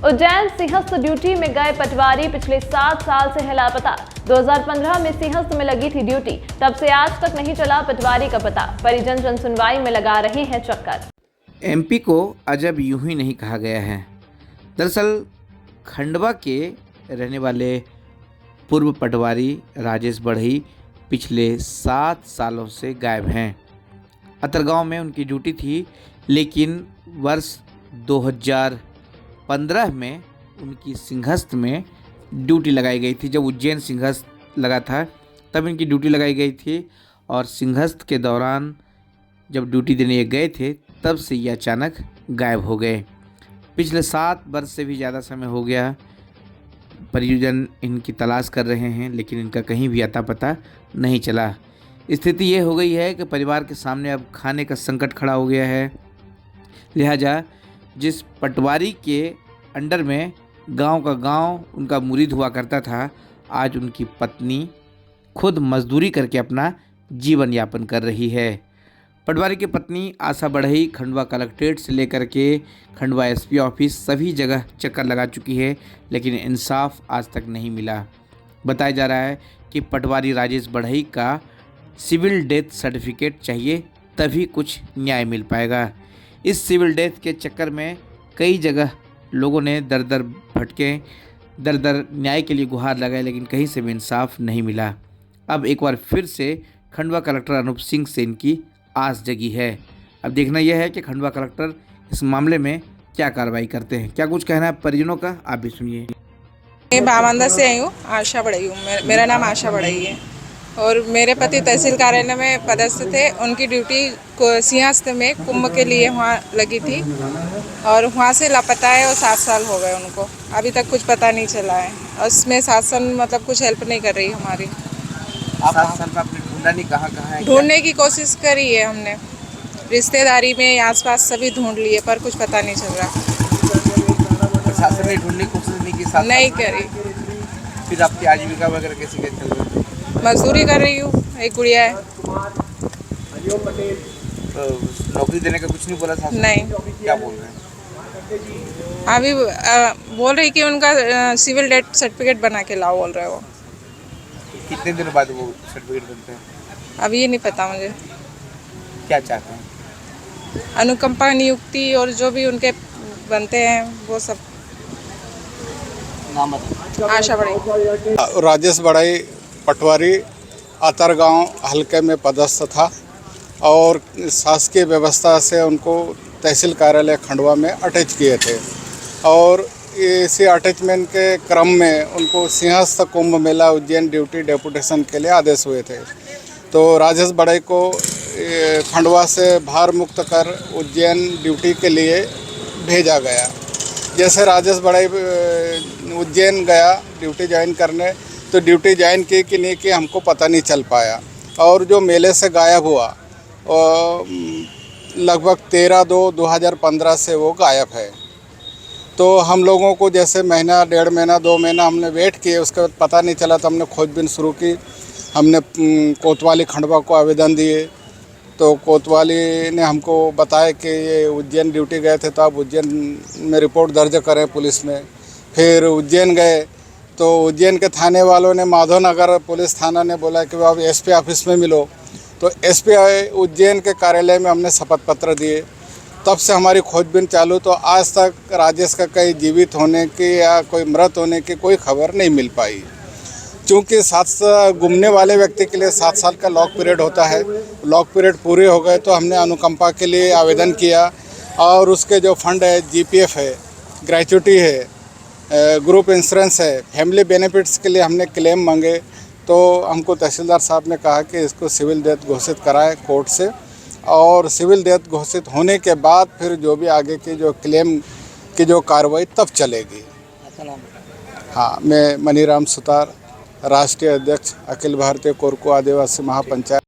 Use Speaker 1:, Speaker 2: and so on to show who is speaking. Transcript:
Speaker 1: Ujjain Simhastha duty में गए पटवारी पिछले 7 साल से है लापता। 2015 में सिंहस्थ में लगी थी ड्यूटी, तब से आज तक नहीं चला पटवारी का पता। परिजन जनसुनवाई में लगा रहे हैं चक्कर।
Speaker 2: एमपी को अजब यूं ही नहीं कहा गया है। दरअसल खंडवा के रहने वाले पूर्व पटवारी राजेश बढ़ई पिछले 7 सालों से गायब हैं। अतरगांव में उनकी ड्यूटी थी, लेकिन वर्ष 2015 में उनकी सिंहस्थ में ड्यूटी लगाई गई थी। जब उज्जैन सिंहस्थ लगा था तब इनकी ड्यूटी लगाई गई थी, और सिंहस्थ के दौरान जब ड्यूटी देने ये गए थे तब से ये अचानक गायब हो गए। पिछले 7 वर्ष से भी ज़्यादा समय हो गया। परिजन इनकी तलाश कर रहे हैं, लेकिन इनका कहीं भी अता पता नहीं चला। स्थिति ये हो गई है कि परिवार के सामने अब खाने का संकट खड़ा हो गया है। लिहाजा जिस पटवारी के अंडर में गांव का गांव उनका मुरीद हुआ करता था, आज उनकी पत्नी खुद मजदूरी करके अपना जीवन यापन कर रही है। पटवारी की पत्नी आशा बढ़ई खंडवा कलेक्ट्रेट से लेकर के खंडवा एसपी ऑफिस सभी जगह चक्कर लगा चुकी है, लेकिन इंसाफ आज तक नहीं मिला। बताया जा रहा है कि पटवारी राजेश बढ़ई का सिविल डेथ सर्टिफिकेट चाहिए, तभी कुछ न्याय मिल पाएगा। इस सिविल डेथ के चक्कर में कई जगह लोगों ने दर दर भटके, दर दर न्याय के लिए गुहार लगाए, लेकिन कहीं से भी इंसाफ नहीं मिला। अब एक बार फिर से खंडवा कलेक्टर अनूप सिंह से इनकी आस जगी है। अब देखना यह है कि खंडवा कलेक्टर इस मामले में क्या कार्रवाई करते हैं। क्या कुछ कहना है परिजनों का, आप भी सुनिए।
Speaker 3: मैं बामंदा से आई हूँ, आशा बढ़ई हूँ। मेरा नाम आशा बढ़ई है और मेरे पति तहसील कार्यालय में पदस्थ थे। उनकी ड्यूटी सिंहस्थ में कुंभ के लिए वहाँ लगी थी और वहाँ से लापता है और 7 साल हो गए उनको। अभी तक कुछ पता नहीं चला है और उसमें शासन मतलब कुछ हेल्प नहीं कर रही हमारी।
Speaker 2: 7 साल में आपने ढूंढा नहीं, कहाँ है?
Speaker 3: ढूंढने की कोशिश करी है हमने, रिश्तेदारी में आसपास सभी ढूंढ लिए, पर कुछ पता नहीं चल रहा।
Speaker 2: प्रशासन ने ढूंढने की कोशिश नहीं की?
Speaker 3: नहीं करी।
Speaker 2: फिर आपकी आजीविका वगैरह कैसे चल रही है?
Speaker 3: मजदूरी कर रही हूँ, एक गुड़िया है।
Speaker 2: तो नौकरी देने का कुछ नहीं बोला था?
Speaker 3: नहीं।
Speaker 2: क्या बोल रहे हैं?
Speaker 3: अभी बोल रही कि उनका सिविल डेथ सर्टिफिकेट बना के लाओ, बोल रहे हो।
Speaker 2: कितने दिन बाद वो सर्टिफिकेट बनते हैं?
Speaker 3: अब ये नहीं पता मुझे।
Speaker 2: क्या चाहते हैं?
Speaker 3: अनुकंपा नियुक्ति और जो भी उनके बनते हैं वो सब।
Speaker 2: नाम बताओ।
Speaker 3: आशा बढ़ई।
Speaker 4: राजेश बढ़ई पटवारी अतरगांव हल्के में पदस्थ था और शासकीय व्यवस्था से उनको तहसील कार्यालय खंडवा में अटैच किए थे, और इसी अटैचमेंट के क्रम में उनको सिंहस्थ कुंभ मेला उज्जैन ड्यूटी डेपुटेशन के लिए आदेश हुए थे। तो राजेश बढ़ई को खंडवा से भार मुक्त कर उज्जैन ड्यूटी के लिए भेजा गया। जैसे राजेश बढ़ई उज्जैन गया ड्यूटी ज्वाइन करने, तो ड्यूटी ज्वाइन की कि नहीं की हमको पता नहीं चल पाया, और जो मेले से गायब हुआ लगभग 13/2/2015 से वो गायब है। तो हम लोगों को जैसे महीना, 1.5 महीना, 2 महीना हमने वेट किए, उसके बाद पता नहीं चला तो हमने खोजबीन शुरू की। हमने कोतवाली खंडवा को आवेदन दिए, तो कोतवाली ने हमको बताया कि ये उज्जैन ड्यूटी गए थे, तो आप उज्जैन में रिपोर्ट दर्ज करें पुलिस में। फिर उज्जैन गए तो उज्जैन के थाने वालों ने, माधवनगर पुलिस थाना ने बोला कि आप एसपी ऑफिस में मिलो। तो एसपी उज्जैन के कार्यालय में हमने शपथ पत्र दिए। तब से हमारी खोजबीन चालू, तो आज तक राजेश का कहीं जीवित होने की या कोई मृत होने की कोई खबर नहीं मिल पाई। चूँकि 7 गुमने वाले व्यक्ति के लिए 7 साल का लॉक पीरियड होता है। लॉक पीरियड पूरे हो गए तो हमने अनुकंपा के लिए आवेदन किया, और उसके जो फंड है, जीपीएफ है, ग्रेच्युटी है, ग्रुप इंश्योरेंस है, फैमिली बेनिफिट्स के लिए हमने क्लेम मांगे। तो हमको तहसीलदार साहब ने कहा कि इसको सिविल डेथ घोषित कराएं कोर्ट से, और सिविल डेथ घोषित होने के बाद फिर जो भी आगे की जो क्लेम की जो कार्रवाई तब चलेगी। हाँ, मैं मनीराम सुतार, राष्ट्रीय अध्यक्ष अखिल भारतीय कोरकू आदिवासी महापंचायत।